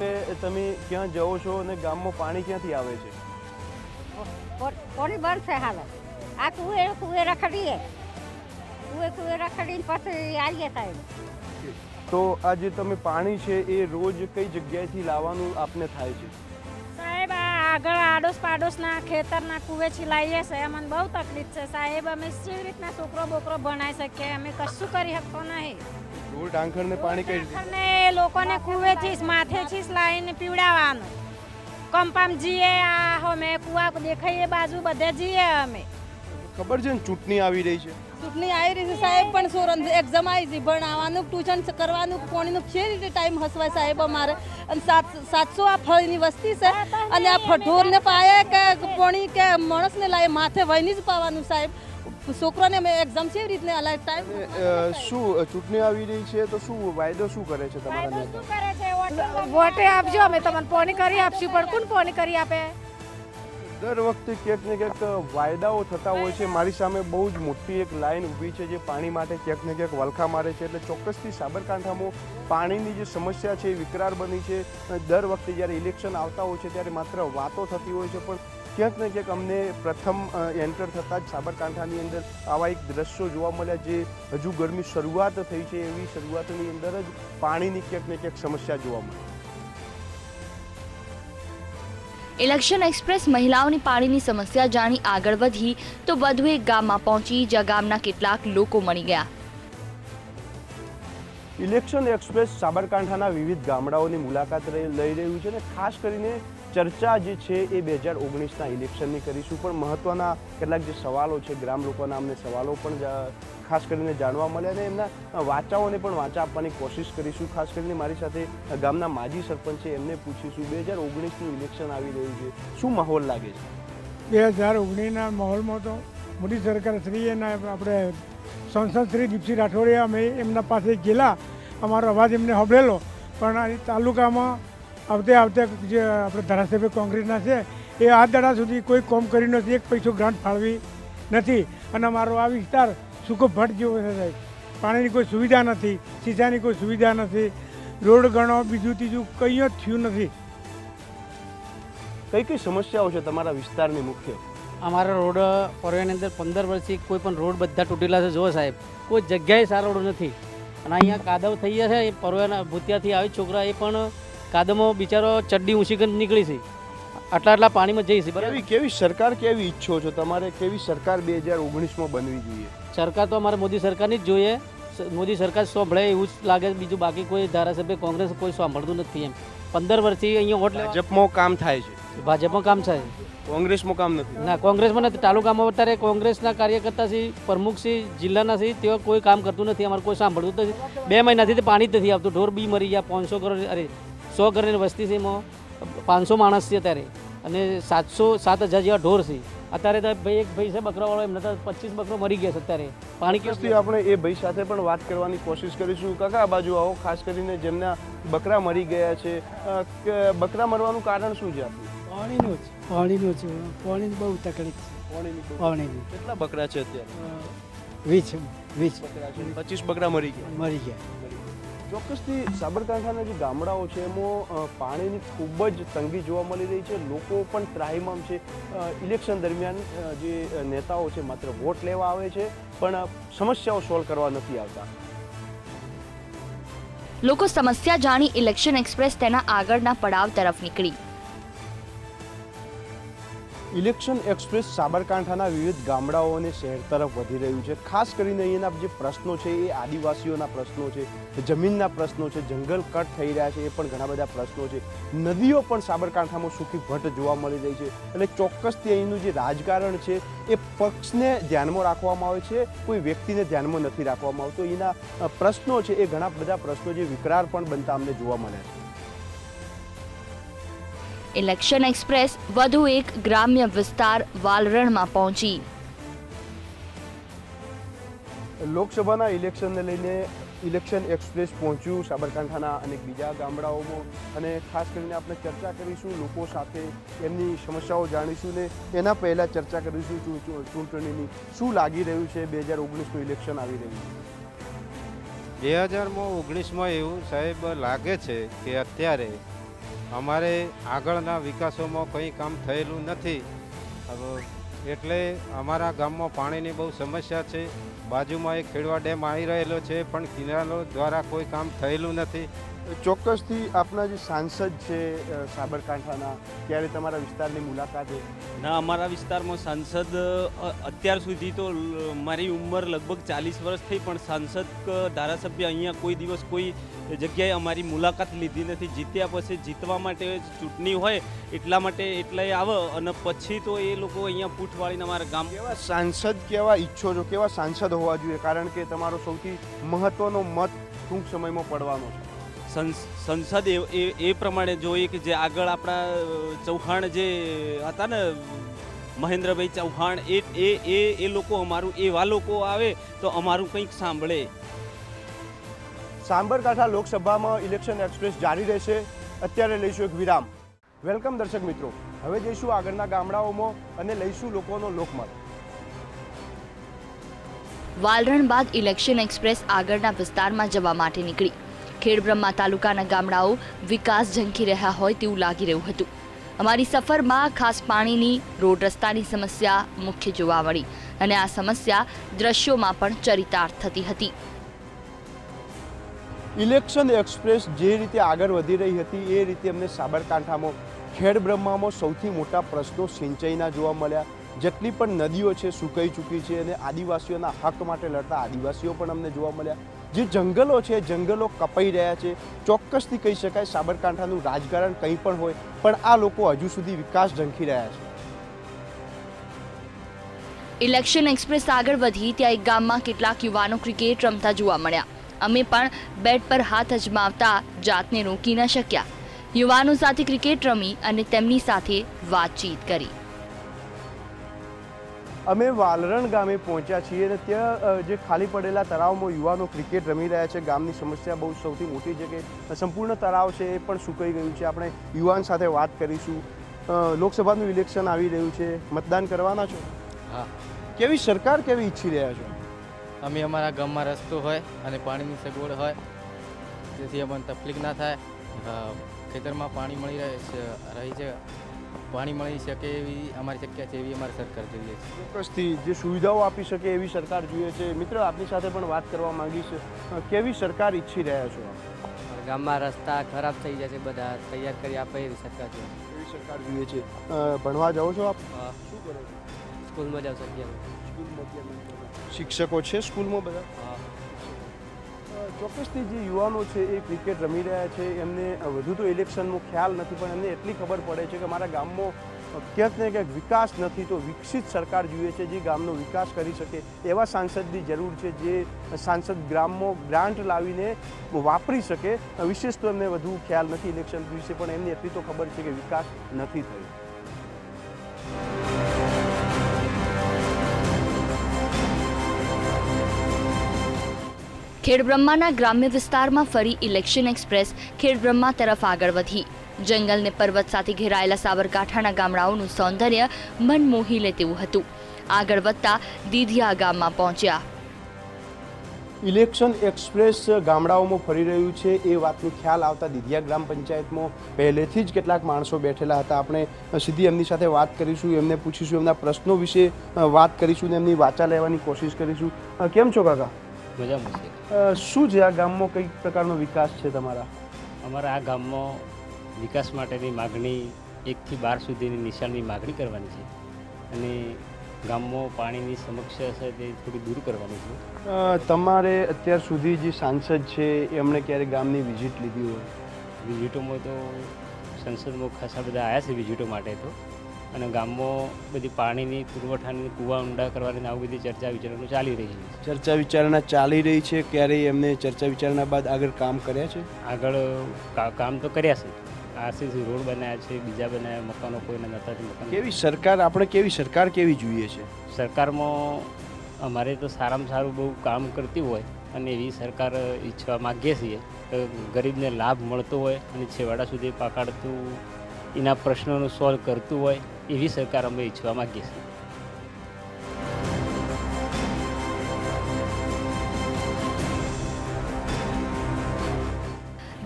માટે તમે ક્યાં જાઓ છો અને ગામમાં પાણી ક્યાંથી આવે છે? પાણી બંધ છે હાલ. આ કુએ રખડીએ પછી આવીએ સાહેબ. તો આ જે તમે પાણી છે એ રોજ કઈ જગ્યાએથી લાવવાનું આપને થાય છે? સાહેબ આગળ આડોશ પાડોશના ખેતરના કુવેથી લાવીએ છે. અમને બહુ તકલીફ છે સાહેબ. અમે કેવી રીતના છોકરો બોકરો ભણાવી શકીએ? અમે કશું કરી શકતો નહીં. ઢોર ઢાંખરને પાણી કઈ રીતે? ઢાંખરને લોકોને કુવેથી માથેથી જ લાવીને પીવડાવવાનું. કંપામ જઈએ, આ અમે કુવા દેખાઈએ બાજુ બધે જઈએ અમે. ખબર છે ને ચૂંટણી આવી રહી છે? ચૂંટણી આવી રહી છે સાહેબ, પણ સોરન એક્ઝામ આવી છે, ભણાવવાનું ટ્યુશન કરવાનું, પાણીનું છે રીતે ટાઈમ હસવાય સાહેબ અમારે. અને 700 આ ફળની વસ્તી છે અને આ ઢોરને પાયે કે પાણી કે માણસને લાવે માથે વહીને જ પાવાનું સાહેબ. છોકરાને અમે એક્ઝામ છે રીતને અલાય ટાઈમ શું ચૂંટણી આવી રહી છે તો શું વાયદો શું કરે છે તમારા નેતા? શું કરે છે? વોટે આપજો, અમે તમને પાણી કરી આપશું. પણ કોણ પાણી કરી આપે? દર વખતે ક્યાંક ને ક્યાંક વાયદાઓ થતા હોય છે. મારી સામે બહુ જ મોટી એક લાઈન ઊભી છે જે પાણી માટે ક્યાંક ને ક્યાંક વલખા મારે છે. એટલે ચોક્કસથી સાબરકાંઠામાં પાણીની જે સમસ્યા છે એ વિકરાળ બની છે. દર વખતે જ્યારે ઇલેક્શન આવતા હોય છે ત્યારે માત્ર વાતો થતી હોય છે, પણ ક્યાંક ને ક્યાંક અમને પ્રથમ એન્ટર થતાં જ સાબરકાંઠાની અંદર આવા એક દ્રશ્યો જોવા મળ્યા જે હજુ ગરમી શરૂઆત થઈ છે એવી શરૂઆતની અંદર જ પાણીની ક્યાંક ને ક્યાંક સમસ્યા જોવા મળી. ઇલેક્શન એક્સપ્રેસ મહિલાઓની પાણીની સમસ્યા જાણી આગળ વધી તો વધુ એક ગામમાં પહોંચી જ્યાં ગામના કેટલાક લોકો મળી ગયા. ઇલેક્શન એક્સપ્રેસ સાબરકાંઠાના વિવિધ ગામડાઓની મુલાકાત લઈ રહ્યું છે અને ખાસ કરીને ચર્ચા જે છે એ 2019ના ઇલેક્શનની કરીશું. પણ મહત્વના કેટલાક જે સવાલો છે ગ્રામ લોકોના અમને સવાલો પણ ખાસ કરીને જાણવા મળ્યા અને એમના વાચાઓને પણ વાંચા આપવાની કોશિશ કરીશું. ખાસ કરીને મારી સાથે ગામના માજી સરપંચ છે એમને પૂછીશું 2019નું ઇલેક્શન આવી રહ્યું છે, શું માહોલ લાગે છે? 2019ના માહોલમાં તો મોદી સરકાર શ્રી એના આપણે સંસદ શ્રી દીપસિંહ રાઠોડિયા અમે એમના પાસે ગયેલા, અમારો અવાજ એમને સાંભળેલો. પણ આ તાલુકામાં આવતે જે આપણે ધારાસભ્ય કોંગ્રેસના છે એ આ દાડા સુધી કોઈ કામ કર્યું નથી, એક પૈસો ગ્રાન્ટ ફાળવી નથી. અને અમારો આ વિસ્તાર સૂકો ભટ્ટ જેવો છે સાહેબ. પાણીની કોઈ સુવિધા નથી, સિંચાઈની કોઈ સુવિધા નથી, રોડ ગણો બીજું ત્રીજું કંઈ જ થયું નથી. કઈ કઈ સમસ્યાઓ છે તમારા વિસ્તારની મુખ્ય? અમારા રોડ પરવાની અંદર 15 વર્ષથી કોઈ પણ રોડ બધા તૂટેલા છે. જો સાહેબ કોઈ જગ્યાએ સારો રોડ નથી. અને અહીંયા કાદવ થઈ ગયા છે. એ પરવાના ભૂતિયાથી આવી છોકરા એ પણ કાદવમાં બિચારો ચડ્ડી ઊંચી કરી નીકળી છે. આટલા પાણીમાં જઈ છે. બરાબર, કેવી સરકાર કેવી ઈચ્છો છો તમારે? કેવી સરકાર 2019માં બનવી જોઈએ? સરકાર તો અમારે મોદી સરકારની જ જોઈએ. મોદી સરકાર સાંભળે એવું જ લાગે. બીજું બાકી કોઈ ધારાસભ્ય કોંગ્રેસ કોઈ સાંભળતું નથી. એમ 15 વર્ષથી અહીંયા વોટ ભાજપમાં કામ થાય છે, ભાજપમાં કામ થાય, કોંગ્રેસમાં કામ નથી. ના, કોંગ્રેસમાં નથી. તાલુકામાં અત્યારે કોંગ્રેસના કાર્યકર્તા છે, પ્રમુખ છે, જિલ્લાના છે, તેઓ કોઈ કામ કરતું નથી. અમારે કોઈ સાંભળતું નથી. 2 મહિનાથી પાણી જ નથી આવતું. ઢોર બી મરી ગયા. 500 કરોડ અરે 100 કરોડની વસ્તી છે, એમાં 500 માણસ છે અત્યારે અને 7,000 જેવા ઢોર છે. અત્યારે તો ભાઈ એક ભાઈ છે બકરાવાળો, એમને તો 25 બકરો મરી ગયા છે અત્યારે પાણી કેસથી. આપણે એ ભાઈ સાથે પણ વાત કરવાની કોશિશ કરીશું. કાકા આ બાજુ આવો. ખાસ કરીને જેમના બકરા મરી ગયા છે, બકરા મરવાનું કારણ શું છે? પાણીનું જ પાણીની બહુ તકલીફ છે. પાણીની કેટલા બકરા છે અત્યારે? 20 બકરા છે. 25 બકરા મરી ગયા. ચોક્કસથી સાબરકાંઠાના જે ગામડાઓ છે એમાં પાણીની ખૂબ જ તંગી જોવા મળી રહી છે. લોકો પણ ત્રાહિમામ છે. ઇલેક્શન દરમિયાન જે નેતાઓ છે માત્ર વોટ લેવા આવે છે પણ સમસ્યાઓ સોલ્વ કરવા નથી આવતા. લોકો સમસ્યા જાણી ઇલેક્શન એક્સપ્રેસ તેના આગળના પડાવ તરફ નીકળી. ઇલેક્શન એક્સપ્રેસ સાબરકાંઠાના વિવિધ ગામડાઓ અને શહેર તરફ વધી રહ્યું છે. ખાસ કરીને અહીંયાના જે પ્રશ્નો છે એ આદિવાસીઓના પ્રશ્નો છે, જમીનના પ્રશ્નો છે, જંગલ કટ થઈ રહ્યા છે એ પણ ઘણા બધા પ્રશ્નો છે. નદીઓ પણ સાબરકાંઠામાં સૂકી ભટ્ટ જોવા મળી રહી છે. એટલે ચોક્કસથી અહીંનું જે રાજકારણ છે એ પક્ષને ધ્યાનમાં રાખવામાં આવે છે, કોઈ વ્યક્તિને ધ્યાનમાં નથી રાખવામાં આવતો. અહીંના પ્રશ્નો છે એ ઘણા બધા પ્રશ્નો જે વિકરાળ પણ બનતા અમને જોવા મળે છે. ઇલેક્શન એક્સપ્રેસ વધુ એક ગ્રામ્ય વિસ્તાર વાલરણમાં પહોંચી. લોકસભાના ઇલેક્શનને લઈને ઇલેક્શન એક્સપ્રેસ પહોંચ્યું સાબરકાંઠાના અનેક બીજા ગામડાઓમાં અને ખાસ કરીને આપણે ચર્ચા કરીશું લોકો સાથે, એમની સમસ્યાઓ જાણીશું ને એના પહેલાં ચર્ચા કરીશું ચૂંટણીની. શું લાગી રહ્યું છે 2019નું ઇલેક્શન આવી રહ્યું છે? 2019માં એવું સાહેબ લાગે છે કે અત્યારે અમારે આગળના વિકાસોમાં કંઈ કામ થયેલું નથી. એટલે અમારા ગામમાં પાણીની બહુ સમસ્યા છે. બાજુમાં એક ખેડવા ડેમ આવી રહેલો છે, પણ કિનારો દ્વારા કોઈ કામ થયેલું નથી. ચોક્કસથી આપના જે સાંસદ છે સાબરકાંઠાના, ત્યારે તમારા વિસ્તારની મુલાકાતે? ના, અમારા વિસ્તારમાં સાંસદ અત્યાર સુધી તો મારી ઉંમર લગભગ 40 વર્ષ થઈ, પણ સાંસદ ધારાસભ્ય અહીંયા કોઈ દિવસ કોઈ જગ્યાએ અમારી મુલાકાત લીધી નથી. જીત્યા પછી જીતવા માટે ચૂંટણી હોય એટલા માટે એટલે આવે અને પછી તો એ લોકો અહીંયા પૂઠ વાળીને અમારા ગામ. કેવા સાંસદ કેવા ઈચ્છો છો, કેવા સાંસદ હોવા જોઈએ? કારણ કે તમારો સૌથી મહત્વનો મત ટૂંક સમયમાં પડવાનો છે. સંસદ એ પ્રમાણે જોઈએ કે જે આગળ આપણા ચૌહાણ જે હતા ને, મહેન્દ્રભાઈ ચૌહાણ, એ લોકો અમારું એવા લોકો આવે તો અમારું કંઈક સાંભળે. સાબરકાંઠા લોકસભામાં ઇલેક્શન એક્સપ્રેસ જારી રહેશે. અત્યારે લઈશું એક વિરામ. વેલકમ દર્શક મિત્રો, હવે જઈશું આગળના ગામડાઓમાં અને લઈશું લોકોનો લોકમત. વાલરણ બાદ ઇલેક્શન એક્સપ્રેસ આગળના વિસ્તારમાં જવા માટે નીકળી. ખેડબ્રહ્મા તાલુકાના ગામડાઓ વિકાસ ઝંખી રહ્યા હોય તેવું લાગી રહ્યું હતું. અમારી સફરમાં ખાસ પાણીની, રોડ રસ્તાની સમસ્યા મુખ્ય જોવા મળી અને આ સમસ્યા દ્રશ્યોમાં પણ ચરિતાર્થ થતી હતી. ઇલેક્શન એક્સપ્રેસ જે રીતે આગળ વધી રહી હતી એ રીતે અમને સાબરકાંઠામાં ખેડબ્રહ્મામાં સૌથી મોટા પ્રશ્નો સિંચાઈના જોવા મળ્યા. જેટલી પણ નદીઓ છે સુકાઈ ચૂકી છે અને આદિવાસીઓના હક માટે લડતા આદિવાસીઓ પણ અમને જોવા મળ્યા. જે જંગલો છે, જંગલો કપાઈ રહ્યા છે. ચોક્કસથી કહી શકાય સાબરકાંઠાનું રાજકારણ કંઈ પણ હોય, પણ આ લોકો હજુ સુધી વિકાસ ઝંખી રહ્યા છે. ઇલેક્શન એક્સપ્રેસ આગળ વધી ત્યાં એક ગામમાં કેટલાક યુવાનો ક્રિકેટ રમતા જોવા મળ્યા. અમે પણ બેટ પર હાથ અજમાવતા જાતને રોકી ન શક્યા. યુવાનો સાથે ક્રિકેટ રમી અને તેમની સાથે વાતચીત કરી. અમે વાલરણ ગામે પહોંચ્યા છીએ અને ત્યાં જે ખાલી પડેલા તળાવમાં યુવાનો ક્રિકેટ રમી રહ્યા છે. ગામની સમસ્યા બહુ સૌથી મોટી છે કે સંપૂર્ણ તળાવ છે એ પણ સુકાઈ ગયું છે. આપણે યુવાન સાથે વાત કરીશું. લોકસભાનું ઇલેક્શન આવી રહ્યું છે, મતદાન કરવાના છો? હા. કેવી સરકાર કેવી ઈચ્છી રહ્યા છો? અમે અમારા ગામમાં રસ્તો હોય અને પાણીની સગવડ હોય જેથી અમને તકલીફ ના થાય. ખેતરમાં પાણી મળી રહી છે, પાણી મળી શકે એવી અમારી શક્યતા છે, એવી અમારી સરકાર જોઈએ છે. ચોક્કસથી જે સુવિધાઓ આપી શકે એવી સરકાર જોઈએ છે. મિત્ર, આપની સાથે પણ વાત કરવા માંગીશ. કેવી સરકાર ઈચ્છી રહ્યા છો? ગામમાં રસ્તા ખરાબ થઈ જાય છે, બધા તૈયાર કરી આપે એવી સરકાર જોઈએ. એવી સરકાર જોઈએ છે. ભણવા જાઓ છો આપ? શું કરો છો? સ્કૂલમાં જાઓ છો? શિક્ષકો છે સ્કૂલમાં બધા? ચોક્કસથી જે યુવાનો છે એ ક્રિકેટ રમી રહ્યા છે. એમને વધુ તો ઇલેક્શનનો ખ્યાલ નથી, પણ એમને એટલી ખબર પડે છે કે મારા ગામમાં ક્યાંક ને ક્યાંક વિકાસ નથી, તો વિકસિત સરકાર જોઈએ છે જે ગામનો વિકાસ કરી શકે. એવા સાંસદની જરૂર છે જે સાંસદ ગ્રામમાં ગ્રાન્ટ લાવીને વાપરી શકે. વિશેષ તો એમને વધુ ખ્યાલ નથી ઇલેક્શન વિશે, પણ એમને એટલી તો ખબર છે કે વિકાસ નથી થયો. ખેડબ્રહ્માના ગ્રામ્ય વિસ્તારમાં ફરી ઇલેક્શન એક્સપ્રેસ ખેડબ્રહ્મા તરફ આગળ વધી. જંગલ ને પર્વત સાથે ઘેરાયેલા સાબરકાંઠાના ગામડાઓનું સૌંદર્ય મન મોહી લે તેવું હતું. આગળ વધતા દીધિયા ગામમાં પહોંચ્યા. ઇલેક્શન એક્સપ્રેસ ગામડાઓમાં ફરી રહ્યું છે એ વાતનો ખ્યાલ આવતા દીધિયા ગ્રામ પંચાયતમાં પહેલેથી જ કેટલાક માણસો બેઠેલા હતા. આપણે સીધી એમની સાથે વાત કરીશું, એમને પૂછીશું, એમના પ્રશ્નો વિશે વાત કરીશું ને એમની વાચા લેવાની કોશિશ કરીશું. કેમ છો કાકા? મજામાં છે. શું છે આ ગામમાં કઈ પ્રકારનો વિકાસ છે તમારા? અમારા આ ગામમાં વિકાસ માટેની માગણી 1 થી 12 સુધીની નિશાળની માગણી કરવાની છે અને ગામમાં પાણીની સમસ્યા છે તે થોડી દૂર કરવાની છે. તમારે અત્યાર સુધી જે સાંસદ છે એમણે ક્યારે ગામની વિઝિટ લીધી હોય? વિઝિટોમાં તો સંસદમાં ખાસા બધા આવ્યા છે વિઝિટો માટે તો, અને ગામમાં બધી પાણીની પુરવઠાની કૂવા ઊંડા કરવાની આવી બધી ચર્ચા વિચારણા ચાલી રહી છે. ચર્ચા વિચારણા ચાલી રહી છે. ક્યારેય એમને ચર્ચા વિચારણા બાદ આગળ કામ કર્યા છે? આગળ કામ તો કર્યા છે. આરસીસી રોડ બનાવ્યા છે, બીજા બનાવ્યા, મકાનો કોઈને નતા. કેવી સરકાર આપણે કેવી સરકાર કેવી જોઈએ છે? સરકારમાં અમારે તો સારામાં સારું બહુ કામ કરતી હોય અને એવી સરકાર ઈચ્છવા માગીએ છીએ કે ગરીબને લાભ મળતો હોય અને છેવાડા સુધી પકડતું, એના પ્રશ્નોનું સોલ્વ કરતું હોય એવી સરકાર અમે ઈચ્છવા માગીએ છીએ.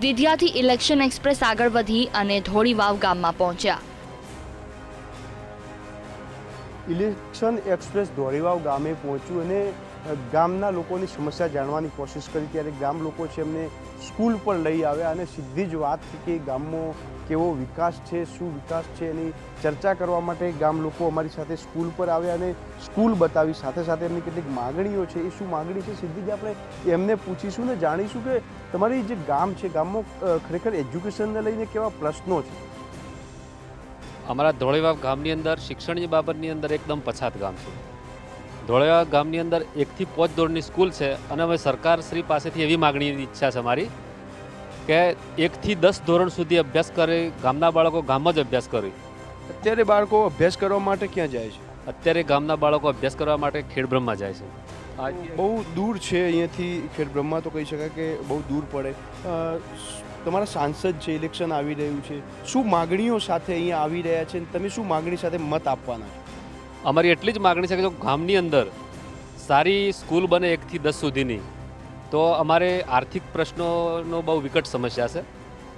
દિધિયાથી ઇલેક્શન એક્સપ્રેસ આગળ વધી અને ધોળીવાવ ગામમાં પહોંચ્યા. ઇલેક્શન એક્સપ્રેસ ધોળીવાવ ગામે પહોંચ્યું અને ગામના લોકોની સમસ્યા જાણવાની કોશિશ કરી. ત્યારે ગામ લોકો છે એમને સ્કૂલ પર લઈ આવ્યા અને સીધી જ વાત કે ગામમાં કેવો વિકાસ છે, શું વિકાસ છે એની ચર્ચા કરવા માટે ગામ લોકો અમારી સાથે સ્કૂલ પર આવ્યા અને સ્કૂલ બતાવી. સાથે સાથે એમની કેટલીક માગણીઓ છે, એ શું માગણી છે સીધી જ આપણે એમને પૂછીશું ને જાણીશું કે તમારી જે ગામ છે, ગામમાં ખરેખર એજ્યુકેશનને લઈને કેવા પ્રશ્નો છે. અમારા ધોળીવાવ ગામની અંદર શિક્ષણની બાબતની અંદર એકદમ પછાત ગામ છે. ધોળીવાવ ગામની અંદર 1 થી 5 ધોરણની સ્કૂલ છે અને અમે સરકારશ્રી પાસેથી એવી માગણીની ઈચ્છા છે અમારી કે 1 થી 10 ધોરણ સુધી અભ્યાસ કરે, ગામના બાળકો ગામમાં જ અભ્યાસ કરે. અત્યારે બાળકો અભ્યાસ કરવા માટે ક્યાં જાય છે? અત્યારે ગામના બાળકો અભ્યાસ કરવા માટે ખેડબ્રહ્મા જાય છે. બહુ દૂર છે અહીંયાથી ખેડબ્રહ્મા, તો કહી શકાય કે બહુ દૂર પડે. તમારા સાંસદ છે, ઇલેક્શન આવી રહ્યું છે, શું માગણીઓ સાથે અહીંયા આવી રહ્યા છે, તમે શું માગણી સાથે મત આપવાના છો? અમારી એટલી જ માગણી છે કે જો ગામની અંદર સારી સ્કૂલ બને 1 થી 10 સુધીની, તો અમારે આર્થિક પ્રશ્નોનો બહુ વિકટ સમસ્યા છે.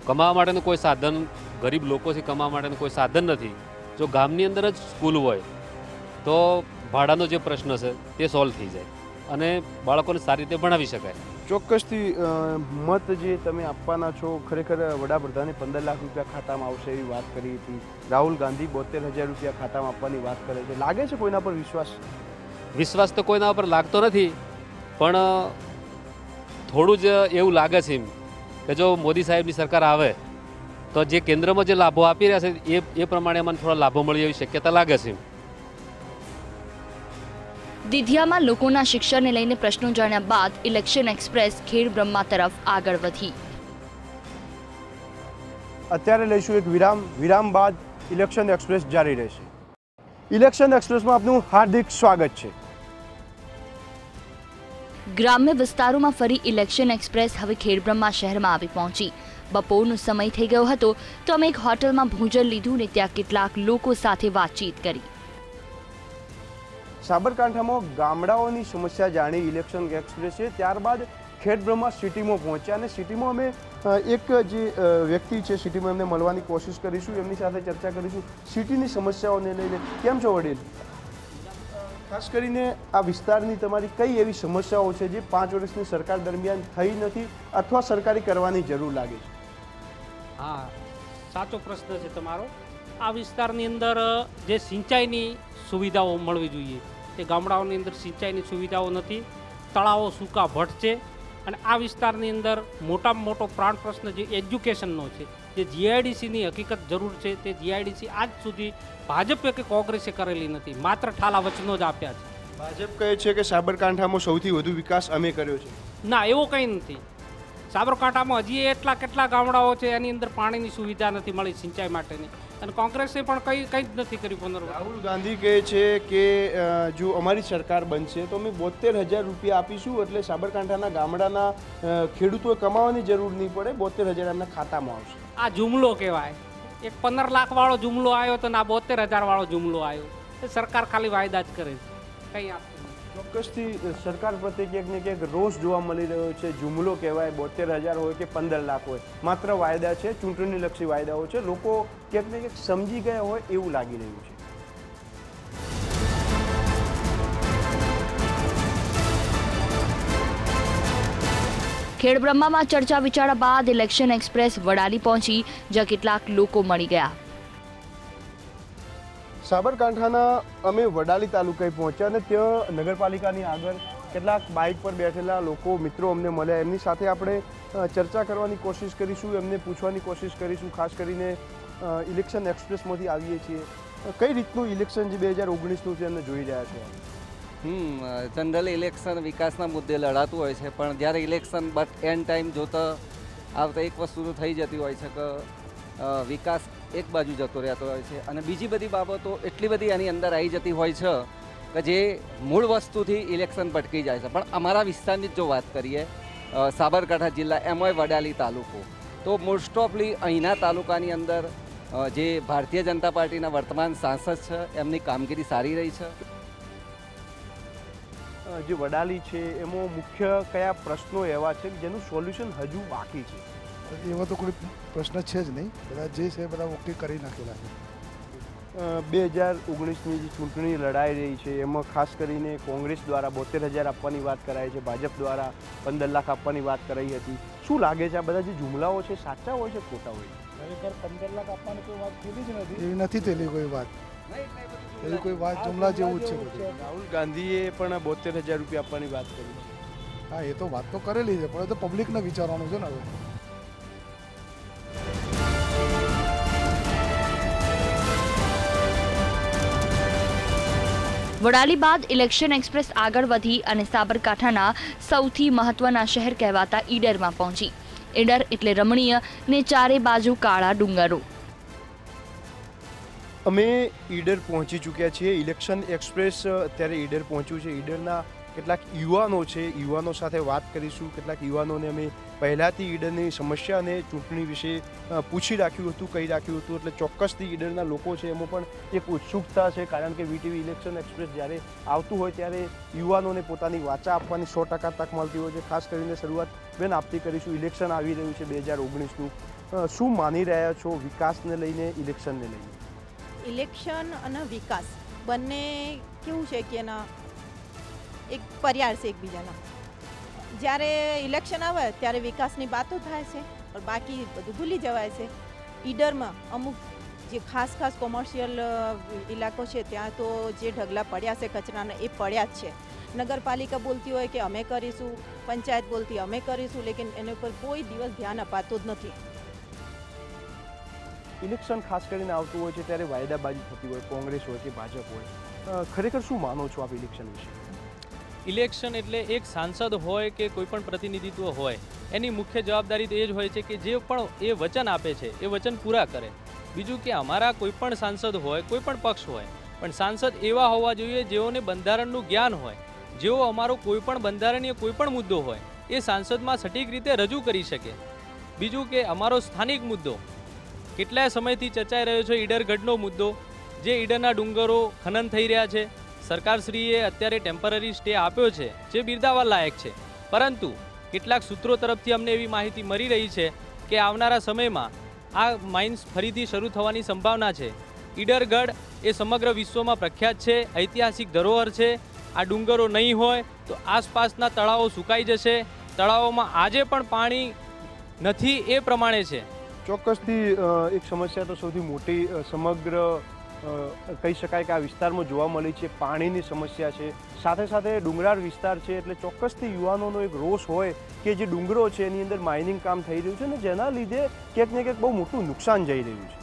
કમાવા માટેનું કોઈ સાધન, ગરીબ લોકો છે, કમાવા માટેનું કોઈ સાધન નથી. જો ગામની અંદર જ સ્કૂલ હોય તો ભાડાનો જે પ્રશ્ન છે તે સોલ્વ થઈ જાય અને બાળકોને સારી રીતે ભણાવી શકાય. ચોક્કસથી મત જે તમે આપવાના છો, ખરેખર વડાપ્રધાને 15 લાખ રૂપિયા ખાતામાં આવશે એવી વાત કરી હતી. રાહુલ ગાંધી 72,000 રૂપિયા ખાતામાં આપવાની વાત કરે છે. લાગે છે કોઈના પર વિશ્વાસ? વિશ્વાસ તો કોઈના પર લાગતો નથી, પણ થોડું જ એવું લાગે છે કે જો મોદી સાહેબની સરકાર આવે તો જે કેન્દ્રમાં જે લાભો આપી રહ્યા છે એ પ્રમાણે અમને થોડા લાભો મળે એવી શક્યતા લાગે છે. દિધિયામાં લોકોના શિક્ષણને લઈને પ્રશ્નો જાણ્યા બાદ ઇલેક્શન એક્સપ્રેસ ખેડબ્રહ્મા તરફ આગળ વધી. અત્યારે લઈશું એક વિરામ બાદ ઇલેક્શન એક્સપ્રેસ જારી રહેશે. ઇલેક્શન એક્સપ્રેસમાં આપનું હાર્દિક સ્વાગત છે. ગ્રામ્ય વિસ્તારોમાં ફરી ઇલેક્શન એક્સપ્રેસ હવે ખેડબ્રહ્મા શહેરમાં આવી પહોંચી. બપોરનો સમય થઈ ગયો હતો તો અમે એક હોટલમાં ભોજન લીધું ને ત્યાં કેટલાક લોકો સાથે વાતચીત કરી. સાબરકાંઠામાં ગામડાઓની સમસ્યા જાણી ઇલેક્શન એક્સપ્રેસે ત્યારબાદ ખેડબ્રહ્મા સિટીમાં પહોંચ્યા અને સિટીમાં અમે એક જે વ્યક્તિ છે સિટીમાં એમને મળવાની કોશિશ કરીશું, એમની સાથે ચર્ચા કરીશું સિટીની સમસ્યાઓને લઈને. કેમ છો વડીલ? ખાસ કરીને આ વિસ્તારની તમારી કઈ એવી સમસ્યાઓ છે જે 5 વર્ષની સરકાર દરમિયાન થઈ નથી અથવા સરકારી કરવાની જરૂર લાગે છે? હા, સાચો પ્રશ્ન છે તમારો. આ વિસ્તારની અંદર જે સિંચાઈની સુવિધાઓ મળવી જોઈએ તે ગામડાઓની અંદર સિંચાઈની સુવિધાઓ નથી. તળાવો સૂકા ભટ્ટ છે અને આ વિસ્તારની અંદર મોટામાં મોટો પ્રાણ પ્રશ્ન જે એજ્યુકેશનનો છે, જે જીઆઈડીસીની હકીકત જરૂર છે તે જીઆઈડીસી આજ સુધી ભાજપે કે કોંગ્રેસે કરેલી નથી, માત્ર ઠાલા વચનો જ આપ્યા છે. ભાજપ કહે છે કે સાબરકાંઠામાં સૌથી વધુ વિકાસ અમે કર્યો છે. ના, એવું કંઈ નથી. સાબરકાંઠામાં હજી કેટલા ગામડાઓ છે એની અંદર પાણીની સુવિધા નથી મળી સિંચાઈ માટેની, અને કોંગ્રેસે પણ કંઈ જ નથી કર્યું. રાહુલ ગાંધી કહે છે કે જો અમારી સરકાર બનશે તો અમે 72,000 રૂપિયા આપીશું, એટલે સાબરકાંઠાના ગામડાના ખેડૂતોએ કમાવાની જરૂર નહીં પડે, 72,000 એમના ખાતામાં આવશે. આ જુમલો કહેવાય. એક 15 લાખ વાળો જુમલો આવ્યો તો ના 72,000 વાળો જુમલો આવ્યો. સરકાર ખાલી વાયદા જ કરે છે, કંઈ આપતું. ચોક્કસથી સરકાર પ્રત્યે ક્યાંક ને ક્યાંક રોષ જોવા મળી રહ્યો છે. જુમલો કહેવાય, 72,000 હોય કે 15 લાખ હોય, માત્ર વાયદા છે, ચૂંટણીલક્ષી વાયદાઓ છે. લોકો ક્યાંક ને ક્યાંક સમજી ગયા હોય એવું લાગી રહ્યું છે. ખેડબ્રહ્મામાં ચર્ચા વિચારણા બાદ ઇલેક્શન એક્સપ્રેસ વડાલી પહોંચી, જ્યાં કેટલાક લોકો મળી ગયા. સાબરકાંઠાના અમે વડાલી તાલુકાએ પહોંચ્યા અને ત્યાં નગરપાલિકાની આગળ કેટલાક બાઇક પર બેઠેલા લોકો મિત્રો અમને મળ્યા. એમની સાથે આપણે ચર્ચા કરવાની કોશિશ કરીશું, એમને પૂછવાની કોશિશ કરીશું. ખાસ કરીને ઇલેક્શન એક્સપ્રેસમાંથી આવીએ છીએ. કઈ રીતનું ઇલેક્શન જે 2019નું છે એમને જોઈ રહ્યા છો? જનરલી ઇલેક્શન વિકાસના મુદ્દે લડાતું હોય છે, પણ જ્યારે ઇલેક્શન એન્ડ ટાઈમ જોતા આવતા એક વસ્તુ તો થઈ જતી હોય છે કે વિકાસ એક બાજુ જતો રહેતો હોય છે અને બીજી બધી બાબતો એટલી બધી આની અંદર આવી જતી હોય છે કે જે મૂળ વસ્તુથી ઇલેક્શન ભટકી જાય છે. પણ અમારા વિસ્તારની જો વાત કરીએ, સાબરકાંઠા જિલ્લા એમાંય વડાલી તાલુકો, તો મોસ્ટ ઓફલી અહીંના તાલુકાની અંદર જે ભારતીય જનતા પાર્ટીના વર્તમાન સાંસદ છે એમની કામગીરી સારી રહી છે. જે વડાલી છે એમાં મુખ્ય કયા પ્રશ્નો એવા છે જેનું સોલ્યુશન હજુ બાકી છે? એવો તો કોઈ પ્રશ્ન છે જ નહીં, બધા જે છે બધા ઓકે કરી નાખેલા છે. 2019ની જે ચૂંટણી લડાઈ રહી છે એમાં ખાસ કરીને કોંગ્રેસ દ્વારા 72,000 આપવાની વાત કરાઈ છે, ભાજપ દ્વારા 15 લાખ આપવાની વાત કરાઈ હતી. શું લાગે છે આ બધા જે જુમલાઓ છે સાચા હોય છે ખોટા હોય છે? ખરેખર 15 લાખ આપવાની કોઈ વાત થયેલી જ નથી. એવી નથી થયેલી કોઈ વાત, એવી કોઈ વાત જુમલા જેવું જ છે બધું. રાહુલ ગાંધીએ પણ 72,000 રૂપિયા આપવાની વાત કરી છે. હા, એ તો વાત તો કરેલી છે, પણ એ તો પબ્લિકને વિચારવાનું છે ને હવે. વડાલી બાદ ઇલેક્શન એક્સપ્રેસ આગળ વધી અને સાબરકાંઠાના સૌથી મહત્વના શહેર કહેવાતા ઈડરમાં પહોંચી. ઈડર એટલે રમણીય ને ચારે બાજુ કાળા ડુંગરો. અમે ઈડર પહોંચી ચૂક્યા છીએ. ઇલેક્શન એક્સપ્રેસ અત્યારે ઈડર પહોંચ્યું છે. ઈડરના કેટલાક યુવાનો છે, યુવાનો સાથે વાત કરીશું. કેટલાક યુવાનોને અમે પહેલાંથી ઈડરની સમસ્યા અને ચૂંટણી વિશે પૂછી રાખ્યું હતું, કહી રાખ્યું હતું. એટલે ચોક્કસથી ઈડરના લોકો છે એમાં પણ એક ઉત્સુકતા છે, કારણ કે વીટીવી ઇલેક્શન એક્સપ્રેસ જ્યારે આવતું હોય ત્યારે યુવાનોને પોતાની વાચા આપવાની 100% તક મળતી હોય છે. ખાસ કરીને શરૂઆત બેન આપતી કરીશું. ઇલેક્શન આવી રહ્યું છે 2019નું. શું માની રહ્યા છો વિકાસને લઈને, ઇલેક્શનને લઈને? ઇલેક્શન અને વિકાસ બંને કેવું છે કે એના એક પર્યાય છે એકબીજાના. જ્યારે ઇલેક્શન આવે ત્યારે વિકાસની વાતો થાય છે, પણ બાકી બધું ભૂલી જવાય છે. ઈડરમાં અમુક જે ખાસ કોમર્શિયલ ઇલાકો છે ત્યાં તો જે ઢગલા પડ્યા છે કચરાના એ પડ્યા જ છે. નગરપાલિકા બોલતી હોય કે અમે કરીશું, પંચાયત બોલતી અમે કરીશું, લેકિન એના ઉપર કોઈ દિવસ ધ્યાન અપાતું જ નથી. ઇલેક્શન ખાસ કરીને આવતું હોય છે ત્યારે વાયદાબાજી થતી હોય, કોંગ્રેસ હોય કે ભાજપ હોય. ખરેખર શું માનો છો આપ ઇલેક્શન વિશે? ઇલેક્શન એટલે એક સાંસદ હોય કે કોઈ પણ પ્રતિનિધિત્વ હોય, એની મુખ્ય જવાબદારી તો એ જ હોય છે કે જે પણ એ વચન આપે છે એ વચન પૂરા કરે. બીજું કે અમારા કોઈ પણ સાંસદ હોય, કોઈ પણ પક્ષ હોય, પણ સાંસદ એવા હોવા જોઈએ જેઓને બંધારણનું જ્ઞાન હોય, જેઓ અમારો કોઈ પણ બંધારણીય કોઈ પણ મુદ્દો હોય એ સાંસદમાં સટીક રીતે રજૂ કરી શકે. બીજું કે અમારો સ્થાનિક મુદ્દો કેટલાય સમયથી ચર્ચાઈ રહ્યો છે, ઈડરગઢનો મુદ્દો, જે ઈડરના ડુંગરો ખનન થઈ રહ્યા છે. સરકારશ્રીએ અત્યારે ટેમ્પરરી સ્ટે આપ્યો છે, જે બિરદાવવા લાયક છે, પરંતુ કેટલાક સૂત્રો તરફથી અમને એવી માહિતી મળી રહી છે કે આવનારા સમયમાં આ માઇન્સ ફરીથી શરૂ થવાની સંભાવના છે. ઈડરગઢ એ સમગ્ર વિશ્વમાં પ્રખ્યાત છે, ઐતિહાસિક ધરોહર છે. આ ડુંગરો નહીં હોય તો આસપાસના તળાવો સુકાઈ જશે. તળાવોમાં આજે પણ પાણી નથી એ પ્રમાણે છે. ચોક્કસથી એક સમસ્યા તો સૌથી મોટી સમગ્ર કહી શકાય કે આ વિસ્તારમાં જોવા મળી છે, પાણીની સમસ્યા છે. સાથે સાથે ડુંગરાળ વિસ્તાર છે એટલે ચોક્કસથી યુવાનોનો એક રોષ હોય કે જે ડુંગરો છે એની અંદર માઇનિંગ કામ થઈ રહ્યું છે ને જેના લીધે ક્યાંક ને ક્યાંક બહુ મોટું નુકસાન જઈ રહ્યું છે.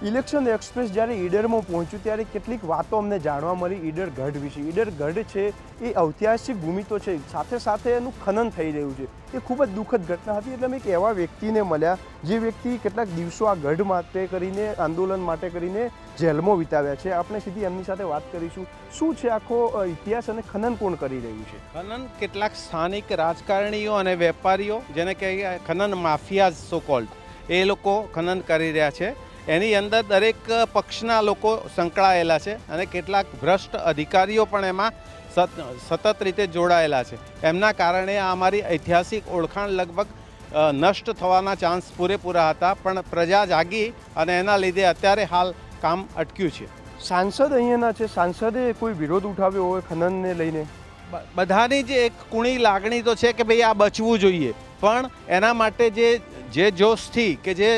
ઇલેક્શન એક્સપ્રેસ જ્યારે ઈડરમાં પહોંચ્યું ત્યારે કેટલીક વાતો અમને જાણવા મળી ઈડરગઢ વિશે. ઈડરગઢ છે એ ઐતિહાસિક ભૂમિ તો છે, સાથે સાથે એનું ખનન થઈ રહ્યું છે. એ ખૂબ જ દુઃખદ ઘટના હતી. એટલે અમે એક એવા વ્યક્તિને મળ્યા જે વ્યક્તિ કેટલાક દિવસો આ ગઢ માટે કરીને, આંદોલન માટે કરીને જેલમાં વિતાવ્યા છે. આપણે સીધી એમની સાથે વાત કરીશું. શું છે આખો ઇતિહાસ અને ખનન કોણ કરી રહ્યું છે? ખનન કેટલાક સ્થાનિક રાજકારણીઓ અને વેપારીઓ, જેને કહીએ ખનન માફિયા સો કોલ્ડ, એ લોકો ખનન કરી રહ્યા છે. એની અંદર દરેક પક્ષના લોકો સંકળાયેલા છે અને કેટલાક ભ્રષ્ટ અધિકારીઓ પણ એમાં સતત રીતે જોડાયેલા છે. એમના કારણે આ અમારી ઐતિહાસિક ઓળખાણ લગભગ નષ્ટ થવાના ચાન્સ પૂરેપૂરા હતા, પણ પ્રજા જાગી અને એના લીધે અત્યારે હાલ કામ અટક્યું છે. સાંસદ અહીંયાના છે, સાંસદે કોઈ વિરોધ ઉઠાવ્યો હોય ખનનને લઈને? બધાની જ એક કુણી લાગણી તો છે કે ભાઈ આ બચવું જોઈએ, પણ એના માટે જે જોશથી કે જે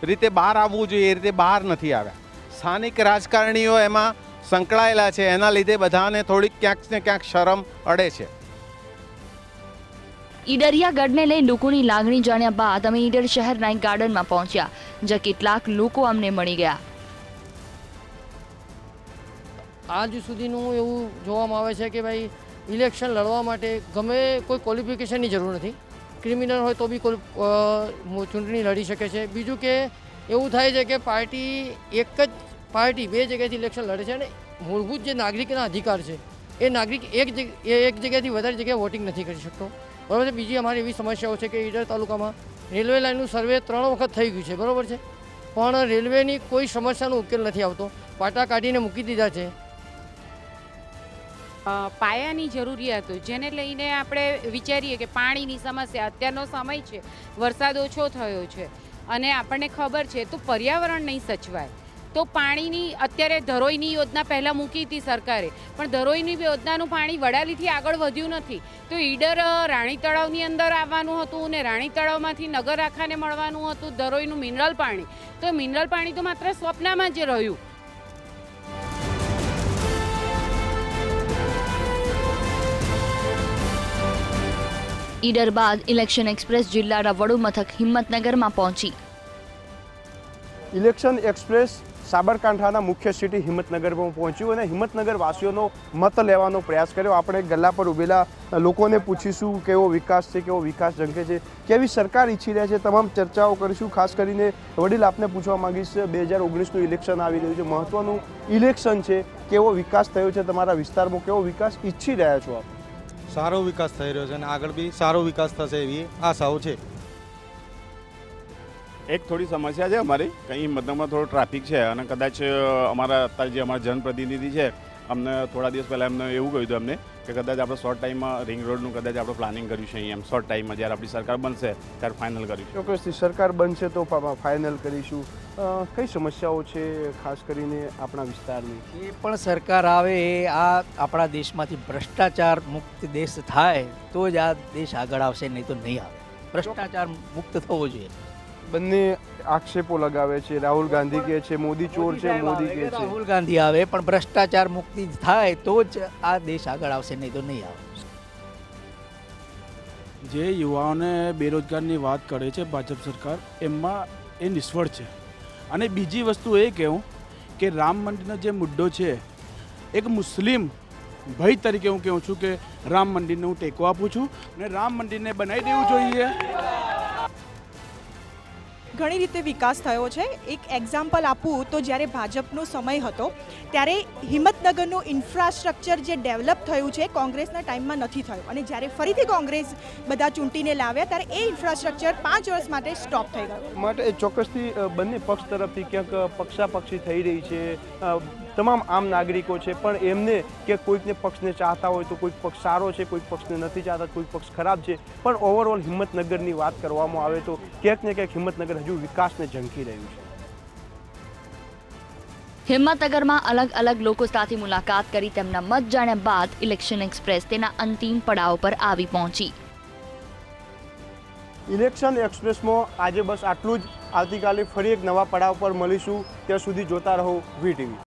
રીતે બહાર આવવું જોઈએ એ રીતે બહાર નથી આવ્યા. સ્થાનિક રાજકારણીઓ એમાં સંકળાયેલા છે, એના લીધે બધાને થોડીક ક્યાંક ને ક્યાંક શરમ અડે છે. ઈડરિયા ગઢને લઈ લોકોની લાગણી જાણ્યા બાદ અમે ઈડર શહેરના એક ગાર્ડનમાં પહોંચ્યા, જ્યાં કેટલાક લોકો અમને મળી ગયા. આજ સુધીનું એવું જોવામાં આવે છે કે ભાઈ ઇલેક્શન લડવા માટે ગમે કોઈ ક્વોલિફિકેશનની જરૂર નથી. ક્રિમિનલ હોય તો બી કોઈ ચૂંટણી લડી શકે છે. બીજું કે એવું થાય છે કે પાર્ટી એક જ પાર્ટી બે જગ્યાએથી ઇલેક્શન લડે છે અને મૂળભૂત જે નાગરિકના અધિકાર છે એ નાગરિક એક જગ્યાએથી વધારે જગ્યાએ વોટિંગ નથી કરી શકતો. બરાબર છે. બીજી અમારી એવી સમસ્યાઓ છે કે ઈડર તાલુકામાં રેલવે લાઇનનું સર્વે 3 વખત થઈ ગયું છે, બરાબર છે, પણ રેલવેની કોઈ સમસ્યાનો ઉકેલ નથી આવતો. પાટા કાઢીને મૂકી દીધા છે. પાયાની જરૂરિયાતો જેને લઈને આપણે વિચારીએ કે પાણીની સમસ્યા, અત્યારનો સમય છે, વરસાદ ઓછો થયો છે અને આપણને ખબર છે તો પર્યાવરણ નહીં સચવાય તો પાણીની અત્યારે ધરોઈની યોજના પહેલાં મૂકી હતી સરકારે, પણ ધરોઈની યોજનાનું પાણી વડાલીથી આગળ વધ્યું નથી. તો ઈડર રાણી તળાવની અંદર આવવાનું હતું અને રાણી તળાવમાંથી નગર આખાને મળવાનું હતું ધરોઈનું મિનરલ પાણી. તો મિનરલ પાણી તો માત્ર સ્વપ્નમાં જ રહ્યું. ઈડર બાદ ઇલેક્શન એક્સપ્રેસ જિલ્લાના વડુ મથક હિંમતનગરમાં પહોંચી. ઇલેક્શન એક્સપ્રેસ સાબરકાંઠાના મુખ્ય સિટી હિંમતનગરમાં પહોંચ્યું અને હિંમતનગર વાસીઓનો મત લેવાનો પ્રયાસ કર્યો. આપણે ગલ્લા પર ઉભેલા લોકોને પૂછીશું કેવો વિકાસ છે, કેવો વિકાસ ઝંખે છે, કેવી સરકાર ઈચ્છી રહ્યા છે, તમામ ચર્ચાઓ કરીશું. ખાસ કરીને વડીલ આપને પૂછવા માંગીશ, 2019નું ઇલેક્શન આવી રહ્યું છે, મહત્વનું ઇલેક્શન છે, કેવો વિકાસ થયો છે તમારા વિસ્તારમાં, કેવો વિકાસ ઈચ્છી રહ્યા છો આપ? સારો વિકાસ થઈ રહ્યો છે અને આગળ બી સારો વિકાસ થશે એવી આશાઓ છે. એક થોડી સમસ્યા છે અમારી, કંઈ હિંમતનગરમાં થોડો ટ્રાફિક છે અને કદાચ અમારા અત્યારે જે અમારા જનપ્રતિનિધિ છે અમને થોડા દિવસ પહેલાં એમને એવું કહ્યું હતું અમને કે કદાચ આપણે શોર્ટ ટાઈમમાં રિંગ રોડનું કદાચ આપણે પ્લાનિંગ કર્યું છે અહીંયા શોર્ટ ટાઈમમાં, જ્યારે આપણી સરકાર બનશે ત્યારે ફાઇનલ કરીશું. ચોક્કસથી સરકાર બનશે તો ફાઇનલ કરીશું. કઈ સમસ્યાઓ છે ખાસ કરીને આપણા વિસ્તારની? એ પણ સરકાર આવે એ આ આપણા દેશમાંથી ભ્રષ્ટાચાર મુક્ત દેશ થાય તો જ આ દેશ આગળ આવશે, નહીં તો નહીં આવે. ભ્રષ્ટાચાર મુક્ત થવો જોઈએ. બંને આક્ષેપો લગાવે છે, રાહુલ ગાંધી કહે છે મોદી ચોર છે, મોદી કહે છે રાહુલ ગાંધી આવે, પણ ભ્રષ્ટાચાર મુક્તિ થાય તો જ આ દેશ આગળ આવશે, નહીં તો નહીં આવે. જે યુવાઓને બેરોજગારની વાત કરે છે ભાજપ સરકાર, એમાં એ નિષ્ફળ છે. અને બીજી વસ્તુ એ કહું કે રામ મંદિરનો જે મુદ્દો છે, એક મુસ્લિમ ભાઈ તરીકે હું કહું છું કે રામ મંદિરને હું ટેકો આપું છું અને રામ મંદિરને બનાવી દેવું જોઈએ. ઘણી રીતે વિકાસ થયો છે. એક એક્ઝામ્પલ આપું તો જ્યારે ભાજપનો સમય હતો ત્યારે હિંમતનગરનું ઇન્ફ્રાસ્ટ્રક્ચર જે ડેવલપ થયું છે કોંગ્રેસના ટાઈમમાં નથી થયું અને જ્યારે ફરીથી કોંગ્રેસ બધા ચૂંટીને લાવ્યા ત્યારે એ ઇન્ફ્રાસ્ટ્રક્ચર 5 વર્ષ માટે સ્ટોપ થઈ ગયું. માટે ચોક્કસથી બંને પક્ષ તરફથી ક્યાંક પક્ષાપક્ષી થઈ રહી છે. તમામ આમ નાગરિકો છે પણ એમને કે કોઈકને પક્ષને ચાહતા હોય તો કોઈક પક્ષ સારો છે, કોઈક પક્ષને નથી ચાહતા, કોઈક પક્ષ ખરાબ છે, પણ ઓવરઓલ હિંમતનગરની વાત કરવામાં આવે તો ક્યાંક ને ક્યાંક હિંમતનગર હજુ વિકાસને ઝંખી રહ્યું છે. હિંમતનગરમાં અલગ અલગ લોકો સાથે મુલાકાત કરી તેમના મત જાણ્યા બાદ ઇલેક્શન એક્સપ્રેસ તેના અંતિમ પડાવ પર આવી પહોંચી. ઇલેક્શન એક્સપ્રેસમાં આજે બસ આટલું જ. આવતીકાલે ફરી એક નવા પડાવ પર મળીશું. ત્યાં સુધી જોતા રહો VTV.